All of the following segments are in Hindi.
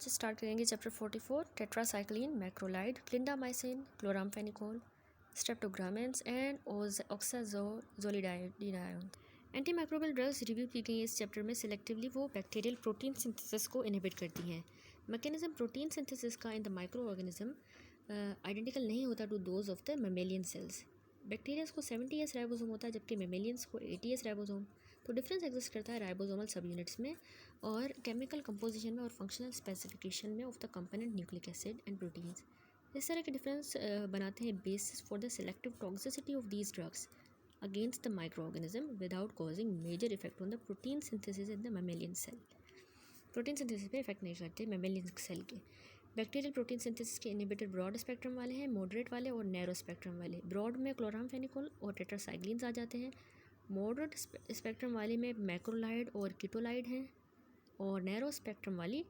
आज स्टार्ट करेंगे chapter 44 tetracycline, macrolide, clindamycin, chloramphenicol, streptogramins and oxazolidine. Antimicrobial drugs review की गई इस चैप्टर में सिलेक्टिवली वो बैक्टीरियल प्रोटीन सिंथेसिस को इनहिबिट करती हैं। मैकेनिज्म प्रोटीन सिंथेसिस का in the microorganism identical नहीं होता to those of the mammalian cells. Bacterias को 70S राइबोसोम होता है जबकि मेमेलियंस को 80S राइबोसोम। तो डिफरेंस एग्जिस्ट करता है राइबोसोमल सब यूनिट्स में और केमिकल कंपोजिशन में और फंक्शनल स्पेसिफिकेशन में of the component nucleic acid and proteins. इस तरह के डिफरेंस बनाते हैं basis for the selective toxicity of these drugs against the microorganism without causing major effect on the protein synthesis in the mammalian cell. Protein synthesis पे इफेक्ट नहीं करते मेमेलियन सेल के। बैक्टीरियल प्रोटीन सिंथेसिस के इनहिबिटर ब्रॉड स्पेक्ट्रम वाले हैं, मॉडरेट वाले और नैरो स्पेक्ट्रम वाले। ब्रॉड में क्लोरामफेनिकोल और टेट्रासाइक्लिन्स आ जाते हैं, मॉडरेट स्पेक्ट्रम वाले में मैक्रोलाइड और कीटोलाइड हैं और नैरो स्पेक्ट्रम वाली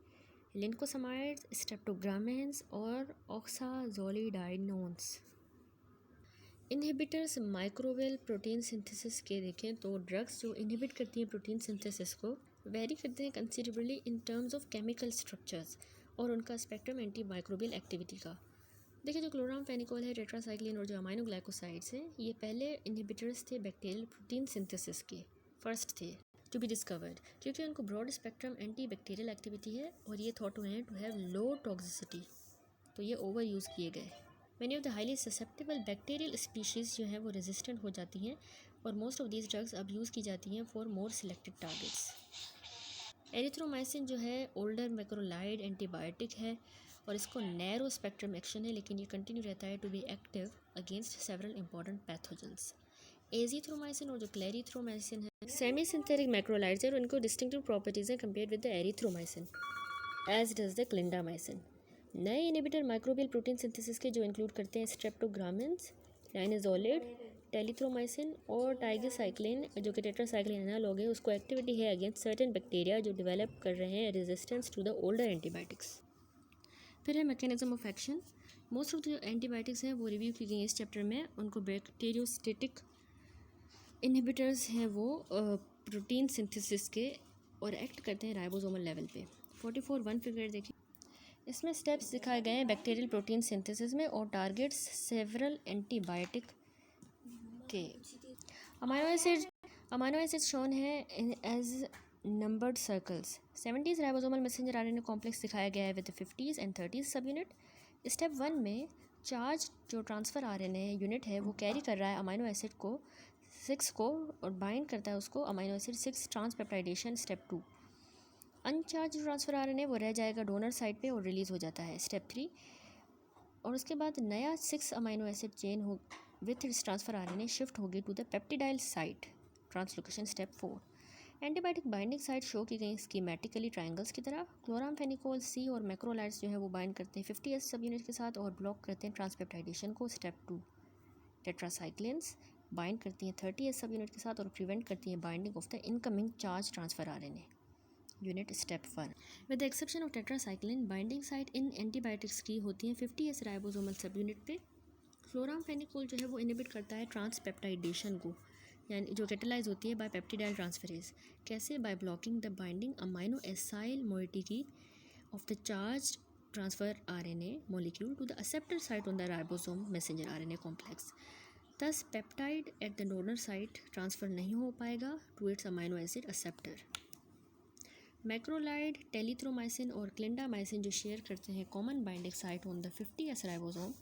लिंकोसमाइड, स्ट्रेप्टोग्रामिन्स और ऑक्साजोलिडाइनोन्स। इनहिबिटर्स माइक्रोवेल प्रोटीन सिंथेसिस के देखें तो ड्रग्स जो इनहिबिट करती हैं प्रोटीन सिंथेसिस को वेरी करते हैं considerably in terms of chemical structures और उनका स्पेक्ट्रम एंटी माइक्रोबियल एक्टिविटी का। देखिए जो क्लोरामफेनिकोल है, टेट्रासाइक्लिन और जो अमाइनो ग्लाइकोसाइड्स हैं, ये पहले इनहिबिटर्स थे बैक्टीरियल प्रोटीन सिंथेसिस के, फर्स्ट थे टू बी डिस्कवर्ड क्योंकि उनको broad spectrum anti bacterial activity है और ये थॉट हैं टू हैव लो टॉक्सिसिटी, तो ये ओवर यूज़ किए गए। Many of the highly susceptible bacterial species जो हैं वो रेजिस्टेंट हो जाती हैं और मोस्ट ऑफ दीज ड्रग्स अब यूज़ की जाती हैं for more selected targets. Erythromycin जो है ओल्डर मैक्रोलाइड एंटीबायोटिक है और इसको नैरो स्पेक्ट्रम एक्शन है लेकिन ये कंटिन्यू रहता है to be active against several important pathogens. Azithromycin और जो क्लेरिथ्रोमाइसिन है सेमी सिंथेटिक मैक्रोलाइड्स है और इनको डिस्टिंक्टिव प्रॉपर्टीज़ हैं compare with the erythromycin as does the clindamycin. नए इनहिबिटर माइक्रोबियल प्रोटीन सिंथेसिस के जो इंक्लूड करते हैं स्ट्रेप्टोग्रामिन्स, लाइनोजोलिड, टेलिथ्रोमाइसिन और टाइगरसाइक्लिन जो कि टेट्रासाइक्लिन एनालॉग है, उसको एक्टिविटी है अगेंस्ट सर्टेन बैक्टीरिया जो डेवलप कर रहे हैं resistance to the older antibiotics. फिर है mechanism of action. Most of जो एंटीबायोटिक्स हैं वो रिव्यू की गई इस चैप्टर में, उनको बैक्टीरियोस्टेटिक इनहिबिटर्स हैं वो प्रोटीन सिंथेसिस के और एक्ट करते हैं राइबोसोमल लेवल पे। 44(1) फिगर देखिए, इसमें स्टेप्स दिखाए गए हैं बैक्टीरियल प्रोटीन सिंथेसिस में और टारगेट्स सेवरल एंटीबायोटिक के। अमाइनो एसिड शोन है as numbered circles. 70s ribosomal messenger RNA complex दिखाया गया है विद 50s एंड 30s सब यूनिट। स्टेप 1 में चार्ज जो ट्रांसफ़र आरएनए यूनिट है वो कैरी कर रहा है अमाइनो एसिड को 6 को और बाइंड करता है उसको amino acid 6 transpeptidation. Step 2 uncharged transfer RNA वो रह जाएगा डोनर साइड पे और रिलीज़ हो जाता है। स्टेप 3 और उसके बाद नया 6 अमाइनो एसिड चेन हो विथ ट्रांसफ़र आरएनए शिफ्ट होगी to the peptidyl site translocation. Step 4 antibiotic binding site show की गई स्कीमेटिकली ट्रायंगल्स की तरह। क्लोरामफेनिकोल सी और मैक्रोलाइड्स जो है वो बाइंड करते हैं 50S सब यूनिट के साथ और ब्लॉक करते हैं ट्रांसपेप्टाइडेशन को। स्टेप 2 टेट्रासाइक्लिन्स बाइंड करती हैं 30S सब यूनिट के साथ और प्रिवेंट करती हैं binding of the incoming charge transfer RNA unit. Step 1 with the exception of tetracycline binding site in antibiotics की होती हैं 50S राइबोसोमल सब यूनिट पे। क्लोरामफेनिकोल जो है वो इनहिबिट करता है ट्रांसपेप्टाइडेशन को, यानी जो कैटेलाइज होती है बाय पेप्टिडाइल ट्रांसफरेज। कैसे? By blocking the binding amino acyl moiety of the charge transfer RNA molecule to the acceptor site on the ribosome messenger RNA complex. Thus peptide at the donor site transfer नहीं हो पाएगा to its amino acid acceptor. Macrolide, telithromycin और क्लिंडामाइसिन जो शेयर करते हैं common binding site on the 50S ribosome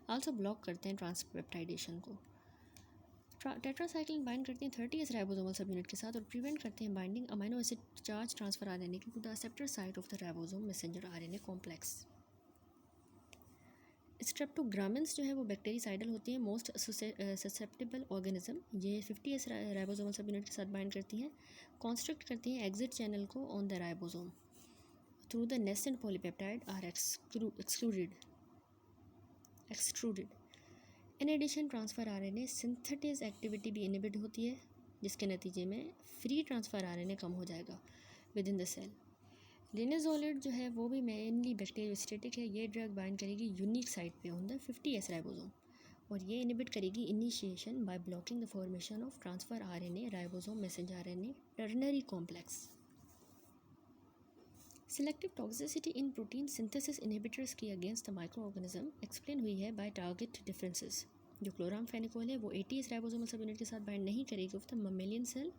also block करते हैं ट्रांसपेप्टाइडेशन को। टेट्रासाइक्लिन बाइंड करते हैं 30S राइबोसोमल सब यूनिट के साथ और प्रिवेंट करते हैं binding amino acid charge transfer RNA to the acceptor site of the ribosome messenger RNA complex. Streptogramins जो है वो बैक्टीरिसाइडल होती हैं मोस्ट ससेप्टेबल ऑर्गेनिज्म। ये 50S राइबोसोमल सब यूनिट के साथ बाइंड करती हैं, कॉन्स्ट्रक्ट करती हैं एग्जिट चैनल को on the ribosome through the nascent polypeptide are extruded. In addition transfer RNA synthetase activity भी इनहिबिट होती है जिसके नतीजे में फ्री ट्रांसफ़र आरएनए कम हो जाएगा within the cell. Linezolid जो है वो भी मेनली बैक्टीरियोस्टेटिक है। ये ड्रग बाइंड करेगी यूनिक साइट पे ऑन द 50S राइबोसोम और ये इनहिबिट करेगी initiation by blocking the formation of transfer RNA ribosome messenger RNA ternary complex. Selective toxicity in protein synthesis inhibitors की against the microorganism explain हुई है बाय टारगेट डिफरेंसेस। जो क्लोरामफेनिकोल है वो 80s राइबोसोमल सब यूनिट के साथ बाइंड नहीं करेगी of the mammalian cell,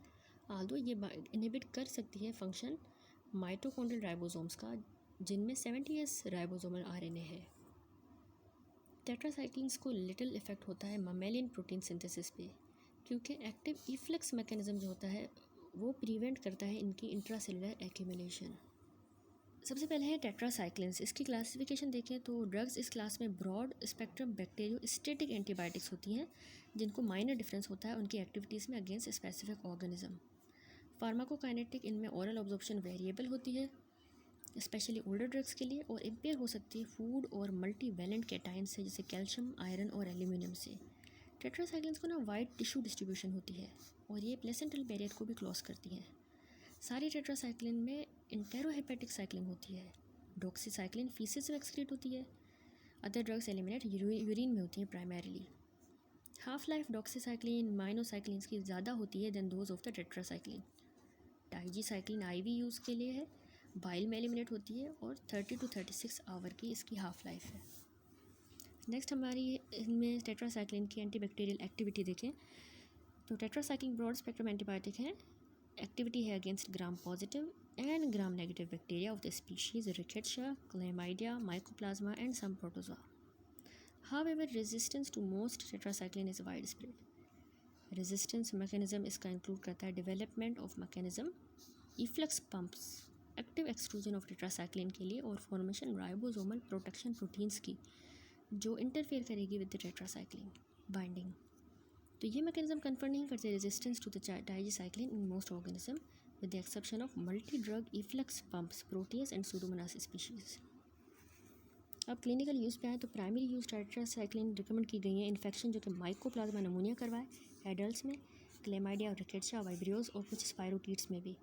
although ये इनहिबिट कर सकती है फंक्शन माइटोकॉन्ड्रियल राइबोसोम्स का, जिनमें 70s राइबोसोमल आरएनए है। टेट्रासाइक्लिन्स को लिटिल इफेक्ट होता है ममेलियन प्रोटीन सिंथेसिस पे, क्योंकि एक्टिव इफ्लक्स मैकेनिज्म जो होता है वो प्रिवेंट करता है इनकी इंट्रासेलुलर एक्यूमुलेशन। सबसे पहले है टेट्रासाइक्लिन्स। इसकी क्लासिफिकेशन देखें तो ड्रग्स इस क्लास में ब्रॉड स्पेक्ट्रम बैक्टीरियोस्टेटिक एंटीबायोटिक्स होती हैं, जिनको माइनर डिफरेंस होता है उनकी एक्टिविटीज़ में अगेंस्ट स्पेसिफिक ऑर्गेनिज्म। फार्माकोकाइनेटिक इनमें ओरल ऑब्जॉर्प्शन वेरिएबल होती है, स्पेशली ओल्डर ड्रग्स के लिए, और इम्पेयर हो सकती है फूड और मल्टी वैलेंट कैटाइन से, जैसे कैल्शियम, आयरन और एल्यूमिनियम से। टेट्रासाइक्लिन्स को ना वाइड टिश्यू डिस्ट्रीब्यूशन होती है और ये प्लेसेंटल बैरियर को भी क्रॉस करती हैं। सारी टेट्रासाइक्लिन में इंटेरोहेपेटिक साइक्लिंग होती है। डॉक्सीसाइक्लिन फीसेस में एक्सक्रीट होती है। अदर ड्रग्स एलिमिनेट यूरिन में होती हैं primarily. Half life doxycycline minocyclines की ज़्यादा होती है than those of the tetracycline. Tigecycline IV use के लिए है, बाइल में एलिमिनेट होती है और 30 to 36 आवर की इसकी हाफ लाइफ है। नेक्स्ट हमारी इनमें टेट्रासाइक्लिन की एंटीबैक्टीरियल एक्टिविटी देखें तो टेट्रासाइक्लिन ब्रॉड स्पेक्ट्रम एंटीबायोटिक है। एक्टिविटी है against gram positive and gram negative bacteria of the species rickettsia, chlamydia, mycoplasma and some protozoa. However, resistance to most tetracycline is widespread. Resistance mechanism इसका इंक्लूड करता है development of mechanism efflux pumps, active extrusion of tetracycline के लिए, और फॉर्मेशन राइबोसोमल प्रोटेक्शन प्रोटीन्स की जो इंटरफेयर करेगी विद द टेट्रासाइक्लिन बाइंडिंग। तो ये मैकेनिज्म कन्फर्म नहीं करते resistance to the tigecycline in most organism with the exception of multi drug efflux pumps, proteus and pseudomonas species. अब क्लिनिकल यूज़ पे आए तो प्राइमरी यूज़ टेट्रासाइक्लिन रिकमेंड की गई है इन्फेक्शन जो कि माइकोप्लाज्मा नमूनिया करवाए एडल्ट्स में, क्लेमाइडिया और रिकेट्शिया, वाइब्रियोज और कुछ स्पायरोकीट्स में भी।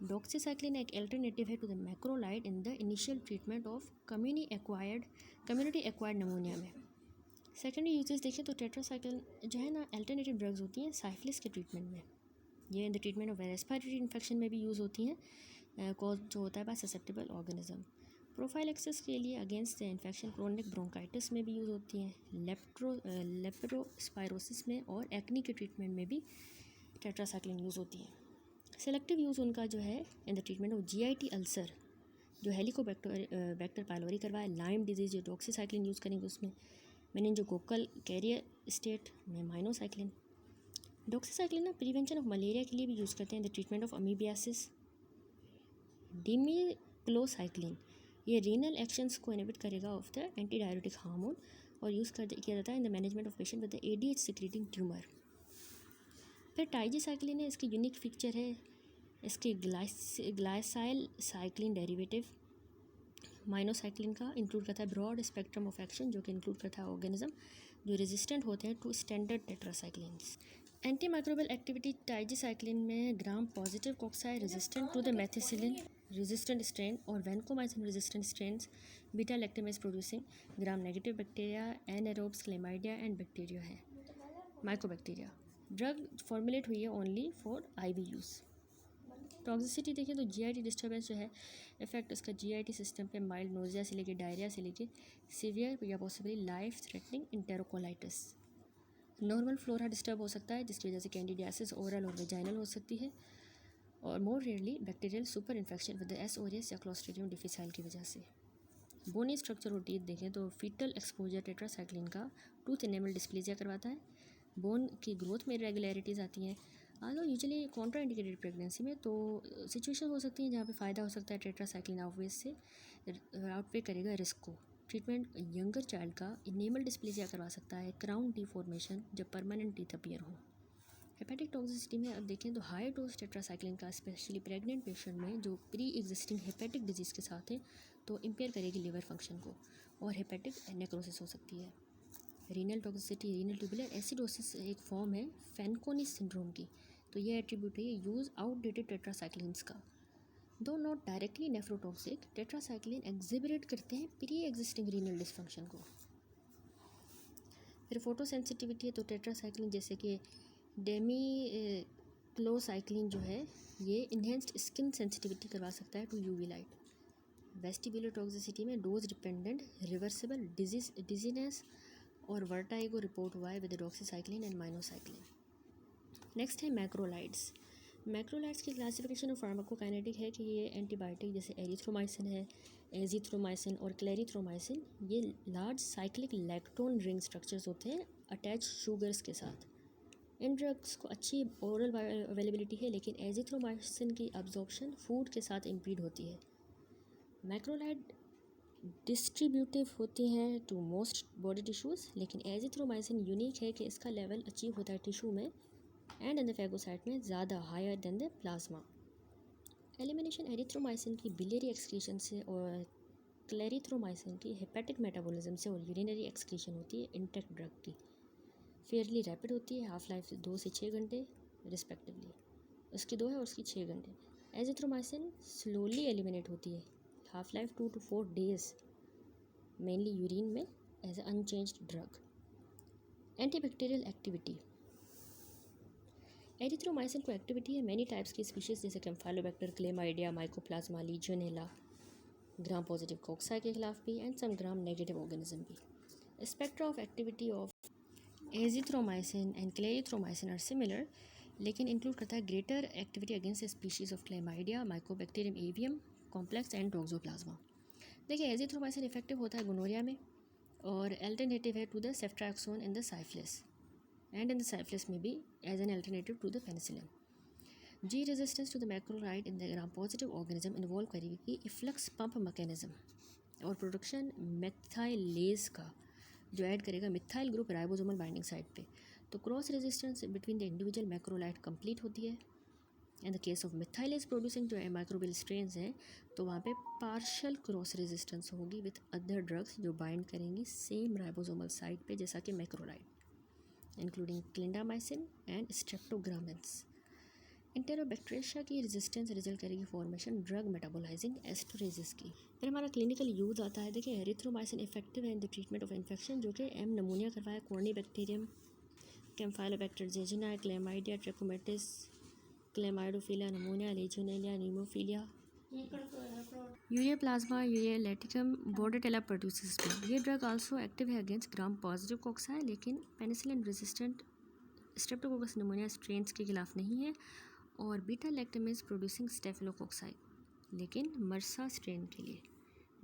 डॉक्सीसाइक्लिन एक अल्टरनेटिव है to the macrolide in the initial treatment of community acquired pneumonia में। सेकेंडरी यूजेस देखें तो टेट्रासाइक्लिन जो है ना अल्टरनेटिव ड्रग्स होती हैं साइफिलिस के ट्रीटमेंट में। ये इन the treatment of respiratory infection में भी यूज़ होती हैं, कॉज जो होता है बाय ससेप्टेबल ऑर्गेनिज्म। प्रोफाइलैक्सिस के लिए against the infection chronic bronchitis में भी यूज़ होती हैं, लेप्टोस्पायरोसिस में और एक्नी के ट्रीटमेंट में भी टेट्रासाइक्लिन यूज़ होती है। सेलेक्टिव यूज़ उनका जो है in the treatment of GIT ulcer, जो हेलिकोबैक्टर पायलोरी करवाए, लाइम डिजीज़ जो डॉक्सीसाइक्लिन यूज़ करेंगे उसमें, मेनिंजोकोकल कैरियर स्टेट में माइनोसाइक्लिन। डॉक्सीसाइक्लिन ना प्रिवेंशन ऑफ मलेरिया के लिए भी यूज़ करते हैं the treatment of amoebiasis. Demeclocycline ये रीनल एक्शंस को इनहिबिट करेगा of the anti diuretic hormone और यूज़ किया जाता है in the management of patient with the ADH secreting tumour. फिर टाइजीसाइक्लिन है, इसकी यूनिक फीचर है इसके ग्लाइसाइल साइक्लिन डेरिवेटिव माइनोसाइक्लिन का इंक्लूड करता है ब्रॉड स्पेक्ट्रम ऑफ एक्शन, जो कि इंक्लूड करता है ऑर्गेनिज्म जो रेजिस्टेंट होते हैं to standard tetracyclines. Anti microbial activity tigecycline में gram positive cocci resistant to the methicillin resistant strain और vancomycin resistant strains, beta lactamase producing gram negative bacteria, anaerobes, chlamydia and bacteria है माइकोबैक्टीरिया। ड्रग फॉर्मुलेट हुई है only for IV use. Toxicity देखें तो जीआईटी डिस्टर्बेंस जो है इफेक्ट उसका जीआईटी सिस्टम पे माइल्ड नोजिया से लेकर डायरिया से लेकर सीवियर या possibly life threatening इंटेरोकोलाइटिस। Normal flora disturb हो सकता है जिसकी वजह से कैंडिडियासिस ओरल और वेजाइनल हो सकती है, और more rarely bacterial super infection with S aureus या क्लोस्ट्रीडियम डिफिसाइल की वजह से। बोनी स्ट्रक्चर और टीथ देखें तो फीटल एक्सपोजर टेट्रासाइक्लिन का टूथ एनेमल डिस्प्लेजिया करवाता है, बोन की ग्रोथ में इरेगुलरिटीज़ आती हैं। Also usually contraindicated pregnancy में तो सिचुएशन हो सकती है जहाँ पे फ़ायदा हो सकता है टेट्रासाइक्लिन आउटवेज से आउटवे करेगा रिस्क को। ट्रीटमेंट यंगर चाइल्ड का इनेमल डिस्प्लेजिया करवा सकता है, क्राउन डिफॉर्मेशन जब परमानेंट टीथ अपीयर हो। हेपेटिक टॉक्सिसिटी में अब देखें तो हाई डोज टेट्रासाइक्लिन का स्पेशली प्रेग्नेंट पेशेंट में जो प्री एग्जिस्टिंग हेपेटिक डिजीज़ के साथ है तो इम्पेयर करेगी लिवर फंक्शन को और हेपेटिक नेक्रोसिस हो सकती है। Renal toxicity renal tubular acidosis एक फॉर्म है फैनकोनी सिंड्रोम की, तो ये एट्रीब्यूट है यूज़ आउटडेटेड टेट्रासाइक्लिन्स का। दो not directly nephrotoxic, tetracycline exhibit करते हैं प्री एग्जिस्टिंग रीनल डिसफंक्शन को। फिर फोटो सेंसिटिविटी है तो टेट्रासाइक्लिन जैसे कि डेमिक्लोसाइक्लिन जो है ये इन्हेंस्ड स्किन सेंसिटिविटी करवा सकता है to UV light. Vestibular toxicity में डोज डिपेंडेंट रिवर्सिबल डिजीनेस और वर्टाइगो रिपोर्ट हुआ है with doxycycline and minocycline. Next है मैक्रोलाइड्स। मैक्रोलाइड्स की क्लासिफिकेशन ऑफ फार्माकोकाइनेटिक है कि ये एंटीबायोटिक जैसे एरिथ्रोमाइसिन है, एजिथ्रोमाइसिन और क्लेरिथ्रोमाइसिन, ये large cyclic lactone ring structures होते हैं अटैच शुगर्स के साथ। इन ड्रग्स को अच्छी ओरल अवेलेबिलिटी है, लेकिन एजिथ्रोमाइसिन की अब्जॉर्प्शन फूड के साथ इम्पीड होती है। मैक्रोलाइड डिस्ट्रीब्यूटिव होती हैं टू मोस्ट बॉडी टिश्यूज़, लेकिन एजिथ्रोमाइसिन यूनिक है कि इसका लेवल अचीव होता है टिश्यू में एंड इन द फैगोसाइट में ज़्यादा higher than the plasma. Elimination erythromycin की बिलियरी एक्सक्रीशन से और क्लेरिथ्रोमाइसिन की हेपेटिक मेटाबॉलिज्म से और यूरिनरी एक्सक्रीशन होती है इंटेक्ट ड्रग की। फेयरली रैपिड होती है, हाफ लाइफ 2 से 6 घंटे रिस्पेक्टिवली, उसकी 2 है और उसकी 6 घंटे। एजिथ्रोमाइसिन स्लोली एलिमिनेट होती है, half life 2 to 4 days, mainly urine में as a unchanged drug. Antibacterial activity, erythromycin को एक्टिविटी है मैनी टाइप्स की स्पीशीज़ जैसे campylobacter, chlamydia, mycoplasma, legionella, gram positive cocci के खिलाफ भी and some gram negative organism भी। Spectra of activity of azithromycin and clarithromycin are similar, लेकिन इंक्लूड करता है greater activity against species of chlamydia, mycobacterium avium complex and toxoplasma. देखिए एजिथ्रोमाइसिन इफेक्टिव होता है गोनोरिया में और अल्टरनेटिव है to the ceftriaxone in the syphilis and in the syphilis में भी as an alternative to the penicillin. G resistance to the macrolide in the gram positive organism involve करेगी इफ्लक्स पंप मैकेनिज्म और प्रोडक्शन मेथाइलेज का, जो ऐड करेगा methyl group ribosomal binding site पे। तो cross resistance between the individual macrolide complete होती है। In the case of methylase producing जो माइक्रोबियल स्ट्रेन्स हैं, तो वहाँ पे पार्शियल क्रॉस रेजिस्टेंस होगी विथ अदर ड्रग्स जो बाइंड करेंगी सेम राइबोसोमल साइट पे जैसा कि मैक्रोलाइड, इंक्लूडिंग क्लिंडामाइसिन एंड स्ट्रेप्टोग्रामिन्स। इंटेरोबैक्टीरिया की रेजिस्टेंस रिजल्ट करेगी फॉर्मेशन ड्रग मेटाबोलाइजिंग एस्टरेजेस की। फिर हमारा क्लिनिकल यूज आता है। देखिए एरिथ्रोमाइसिन इफेक्टिव है in the treatment of infection जो कि एम नमूनिया करवाया, corynebacterium, campylobacter jejuni, chlamydia, trachomatis, chlamydophila, pneumonia, legionella, pneumophila, ureaplasma, urealyticum, bordetella pertussis में। ये ड्रग आल्सो एक्टिव है अगेंस्ट ग्राम पॉजिटिव कोक्साई, लेकिन penicillin resistant streptococcus pneumonia strains के खिलाफ नहीं है, और बीटा लैक्टमेज प्रोड्यूसिंग स्टेफिलोकोक्साई, लेकिन मर्सा स्ट्रेन के लिए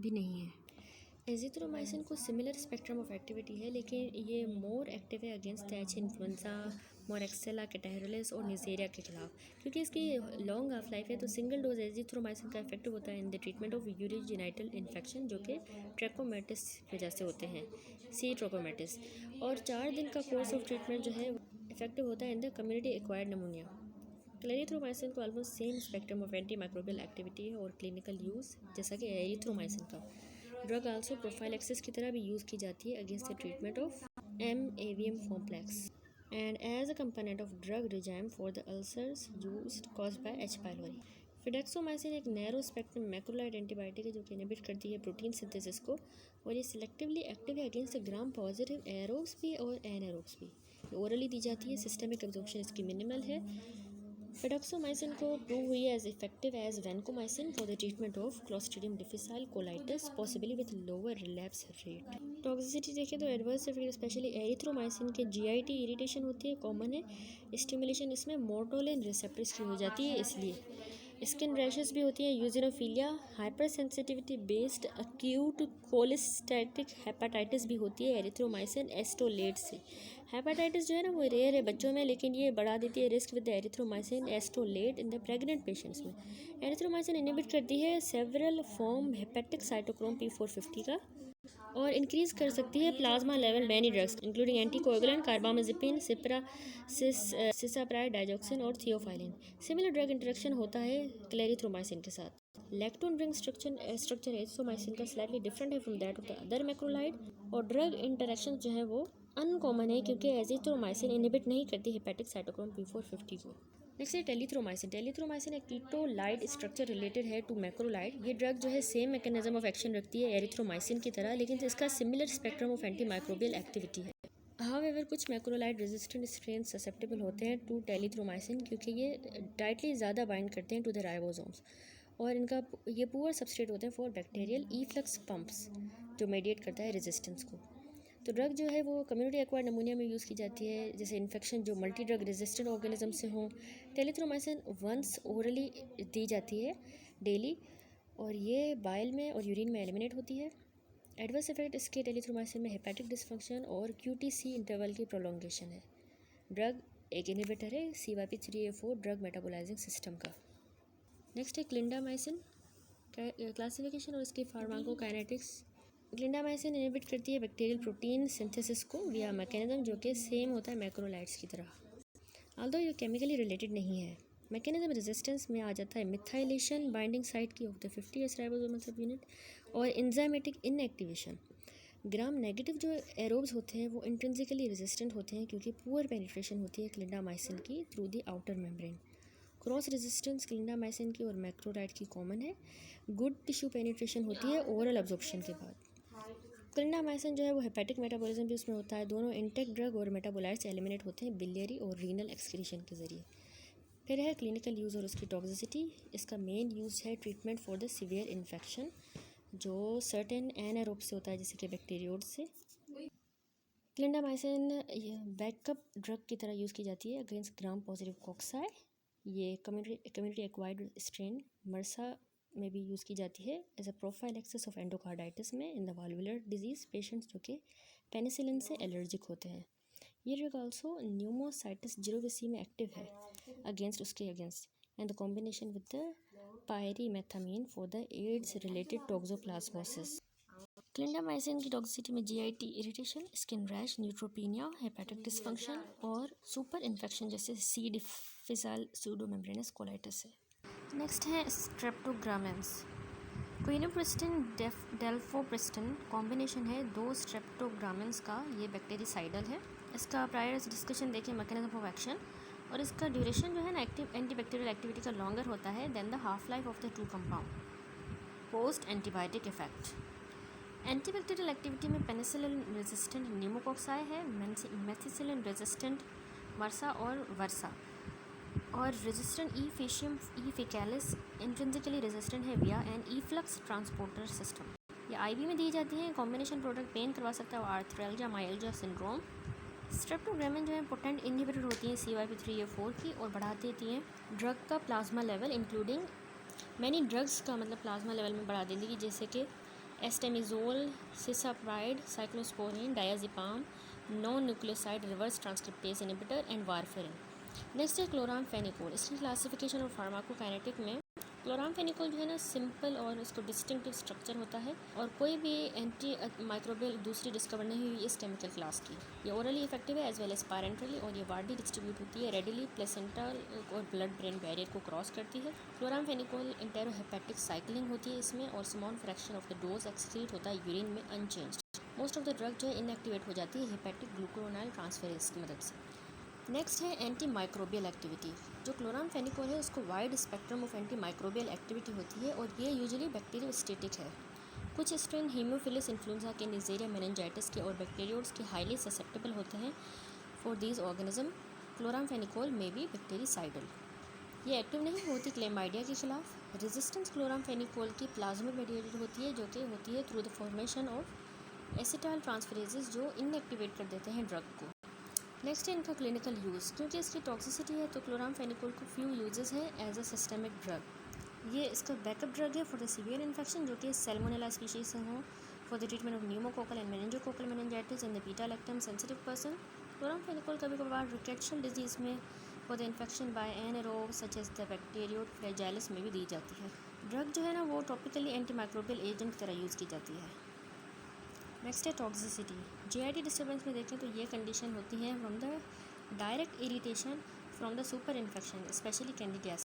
भी नहीं है। एजिथ्रोमाइसिन को सिमिलर स्पेक्ट्रम ऑफ एक्टिविटी है, लेकिन ये मोर एक्टिव है अगेंस्ट एच इन्फ्लुएंजा, मोरेक्सेला, कैटेहरलिस और निजेरिया के खिलाफ, क्योंकि इसकी लॉन्ग हाफ लाइफ है। तो सिंगल डोज एजिथ्रोमाइसिन का इफेक्टिव होता है in the treatment of urinary infection जो कि ट्रैकोमैटिस की वजह से होते हैं, सी ट्रैकोमैटिस, और 4 दिन का कोर्स ऑफ ट्रीटमेंट जो है इफेक्टिव होता है in the community acquired pneumonia. Clarithromycin को almost same spectrum of anti microbial activity है और क्लिनिकल यूज़ जैसा कि एरिथ्रोमाइसिन का। ड्रग आल्सो प्रोफाइलैक्सिस की तरह भी यूज़ की जाती है against the treatment of M avium complex and as a component of drug regime for the ulcers used caused by H pylori. Fidaxomicin एक नैरो स्पेक्ट्रम मैक्रोलाइड एंटीबायोटिक है जो कि इनहिबिट करती है प्रोटीन सिंथेसिस को, और ये सिलेक्टिवली एक्टिव है अगेंस्ट ग्राम पॉजिटिव एरोब्स भी और एनएरोब्स भी। ओरली दी जाती है, सिस्टमिक एब्जॉर्प्शन इसकी मिनिमल है। फिडेक्सोमाइसिन को प्रूव हुई है as effective as vancomycin for the treatment of Clostridium difficile colitis, possibly with lower relapse rate. Toxicity देखें तो एडवर्स इफेक्ट स्पेशली एरिथ्रोमाइसिन के जीआईटी इरिटेशन होती है, कॉमन है। स्टिमुलेशन इसमें मोर्टोलिन रिसेप्टर्स की हो जाती है, इसलिए स्किन रैशेस भी होती है। Eosinophilia, hyper sensitivity based acute cholestatic hepatitis भी होती है एरिथ्रोमाइसिन एस्टोलेट से। हेपेटाइटिस जो है ना वो रेयर है बच्चों में, लेकिन ये बढ़ा देती है risk with erythromycin estolate in the pregnant patients में। एरिथ्रोमाइसिन इनहिबिट करती है several form hepatic cytochrome P450 का और इंक्रीज़ कर सकती है plasma level many drugs including anticoagulant, carbamazepine, cisapride, digoxin और थियोफाइलिन। सिमिलर ड्रग इंटरेक्शन होता है क्लेरिथ्रोमाइसिन के साथ। लैक्टोन रिंग स्ट्रक्चर एरिथ्रोमाइसिन का स्लाइटली डिफरेंट है from that of the other macrolide, और ड्रग इंटरेक्शन जो है वो अनकॉमन है क्योंकि एजिथ्रोमाइसिन इनहिबिट नहीं करती हेपेटिक साइटोक्रोम P450 को। नेक्स्ट है टेलिथ्रोमाइसिन। टेलिथ्रोमाइसिन एक कीटोलाइड स्ट्रक्चर रिलेटेड है टू मैक्रोलाइड। ये ड्रग जो है सेम मैकेनिज्म ऑफ एक्शन रखती है एरिथ्रोमाइसिन की तरह, लेकिन इसका similar spectrum of anti microbial activity है। हाउएवर कुछ मैक्रोलाइड रेजिस्टेंट स्ट्रेन ससेप्टेबल होते हैं टू टेलिथ्रोमाइसिन क्योंकि ये टाइटली ज़्यादा बाइंड करते हैं टू द राइबोसोम्स, और इनका ये पुअर सबस्ट्रेट होते हैं फॉर बैक्टीरियल ईफ्लक्स पंप्स, जो मेडिएट करता है रेजिस्टेंस को। तो ड्रग जो है वो कम्युनिटी एक्वायर्ड नमूनिया में यूज़ की जाती है, जैसे इन्फेक्शन जो मल्टी ड्रग रेजिस्टेंट ऑर्गेनिज्म से हों। टेलिथ्रोमाइसिन वंस ओरली दी जाती है डेली, और ये बाइल में और यूरिन में एलिमिनेट होती है। एडवर्स इफेक्ट इसके टेलिथ्रोमाइसिन में हेपेटिक डिसफंक्शन और QTC इंटरवल की प्रोलॉन्गेशन है। ड्रग एक इनहिबिटर है CYP3A4 ड्रग मेटाबोलाइजिंग सिस्टम का। नेक्स्ट है क्लिंडामाइसिन क्लासिफिकेशन और इसकी फार्माकोकाइनेटिक्स। क्लिंडामाइसिन इनहिबिट करती है बैक्टीरियल प्रोटीन सिंथेसिस को विया मैकेनिज्म जो कि सेम होता है मैक्रोलाइड्स की तरह। ऑल्दो ये केमिकली रिलेटेड नहीं है। मैकेनिज्म रेजिस्टेंस में आ जाता है मिथाइलेशन बाइंडिंग साइट की of the 50S ribosomal subunit और एंजाइमेटिक इनएक्टिवेशन। ग्राम नेगेटिव जो एरोब्स होते हैं वो इंट्रिंसिकली रेजिस्टेंट होते हैं क्योंकि पुअर पेनिट्रेशन होती है क्लिंडामाइसिन की through the outer membrane. Cross resistance clindamycin की और मैक्रोलाइड की कॉमन है। गुड टिश्यू पेनिट्रेशन होती है ओरल एब्जॉर्प्शन के बाद। क्लिंडामाइसिन जो है वो हेपेटिक मेटाबॉलिज्म भी उसमें होता है। दोनों इंटेक्ट ड्रग और मेटाबोलाइट्स एलिमिनेट होते हैं बिलियरी और रीनल एक्सक्रीशन के ज़रिए। फिर है क्लिनिकल यूज़ और उसकी टॉक्सिसिटी। इसका मेन यूज़ है treatment for the severe infection जो सर्टेन एनारोब से होता है, जैसे कि बैक्टीरियोड से। क्लिंडामाइसिन बैकअप ड्रग की तरह यूज़ की जाती है अगेंस्ट ग्राम पॉजिटिव कॉक्साई। ये कम्युनिटी एक्वायर्ड स्ट्रेन मर्सा में भी यूज़ की जाती है as a prophylaxis of endocarditis में in the valvular disease patients जो कि पेनिसिलिन से एलर्जिक होते हैं। ये ड्रग ऑल्सो न्यूमोसाइटिस जिरोविसी में एक्टिव है against and the combination with the pyrimethamine for the AIDS related toxoplasmosis. Clindamycin की टॉक्सिसिटी में GIT irritation, skin rash, neutropenia, hepatic dysfunction और सुपर इन्फेक्शन जैसे C. difficile pseudomembranous कोलाइटिस है। नेक्स्ट है स्ट्रेप्टोग्रामेंस। क्विनोप्रिस्टिन डेल्फोप्रिस्टिन कॉम्बिनेशन है दो स्ट्रेप्टोग्रामेंस का। ये बैक्टीरिसाइडल है। इसका प्रायर डिस्कशन देखें मैकेनिज्म ऑफ एक्शन, और इसका ड्यूरेशन जो है ना एक्टिव एंटीबैक्टीरियल एक्टिविटी का लॉन्गर होता है than the half life of the two compound post antibiotic effect. Antibacterial activity में पेनिसिलिन रेजिस्टेंट न्यूमोकॉक्साई है, मेथिसिलिन रेजिस्टेंट मर्सा और वर्सा, और resistant E faecium E faecalis intrinsically resistant है via an efflux transporter system. ये IV में दी जाती है। कॉम्बिनेशन प्रोडक्ट पेन करवा सकता है आर्थ्रैल्जिया माइल्जिया सिंड्रोम। स्ट्रेप्टोग्रामिन जो है पोटेंट इनहिबिटर होती हैं CYP3A4 की और बढ़ा देती हैं ड्रग का plasma level including many drugs का मतलब प्लाज्मा लेवल में बढ़ा देंगी, जैसे कि astemizole, cisapride, cyclosporine, diazepam, non nucleoside reverse transcriptase inhibitor and warfarin. Next है क्लोरामफेनिकोल। इसकी क्लासिफिकेशन और फार्माकोकाइनेटिक में क्लोरामफेनिकोल जो है ना सिंपल और इसको डिस्टिंक्टिव स्ट्रक्चर होता है और कोई भी एंटी माइक्रोबियल दूसरी डिस्कवर नहीं हुई इस केमिकल क्लास की। ये ओरली इफेक्टिव है एज वेल एज पैरेंटली, और ये वार्डली डिस्ट्रीब्यूट होती है, रेडिली प्लेसेंटल और ब्लड ब्रेन बैरियर को क्रॉस करती है। क्लोरामफेनिकोल इंटेरोहेपेटिक साइक्लिंग होती है इसमें, और small fraction of the dose excrete होता है यूरिन में unchanged. Most of the drug जो है इनएक्टिवेट हो जाती है हेपेटिक ग्लूकोनाइल ट्रांसफेरेज की मदद से। नेक्स्ट है एंटी माइक्रोबियल एक्टिविटी। जो क्लोरामफेनिकोल है उसको wide spectrum of anti microbial activity होती है और ये यूजुअली बैक्टीरियोस्टेटिक है। कुछ स्ट्रेन हीमोफिलस इन्फ्लुएंजा के, निजेरिया मेनिंजाइटिस के और बैक्टीरियोड्स के हाईली ससेप्टेबल होते हैं फॉर दीज ऑर्गेनिज्म। क्लोरामफेनिकोल में भी बैक्टीरिसाइडल। ये एक्टिव नहीं होती क्लेमाइडिया के खिलाफ। रेजिस्टेंस क्लोरामफेनिकोल की प्लाज्मिक मेडिएटेड होती है, जो कि होती है through the formation of acetyl transferases जो इनएक्टिवेट कर देते हैं ड्रग को। नेक्स्ट है इनका क्लिनिकल यूज़। क्योंकि इसकी टॉक्सिसिटी है तो क्लोरामफेनिकोल को फ्यू यूजेस हैं एज अ सिस्टमिक ड्रग। ये इसका बैकअप ड्रग है फॉर द सीवियर इन्फेक्शन जो कि सैल्मोनेला स्पीशीज से हो, for the treatment of pneumococcal and meningococcal meningitis in the beta lactam sensitive person. Chloramphenicol कभी कभार रिकेट्शल डिजीज़ में for the infection by anaerobe such as the bacteroides fragilis में भी दी जाती है। ड्रग जो है ना वो टॉपिकली एंटी माइक्रोबियल एजेंट की तरह यूज़ की जाती है। नेक्स्ट है टॉक्सिसिटी। GIT डिस्टर्बेंस में देखें तो ये कंडीशन होती है from the direct irritation from the super infection specially candidiasis.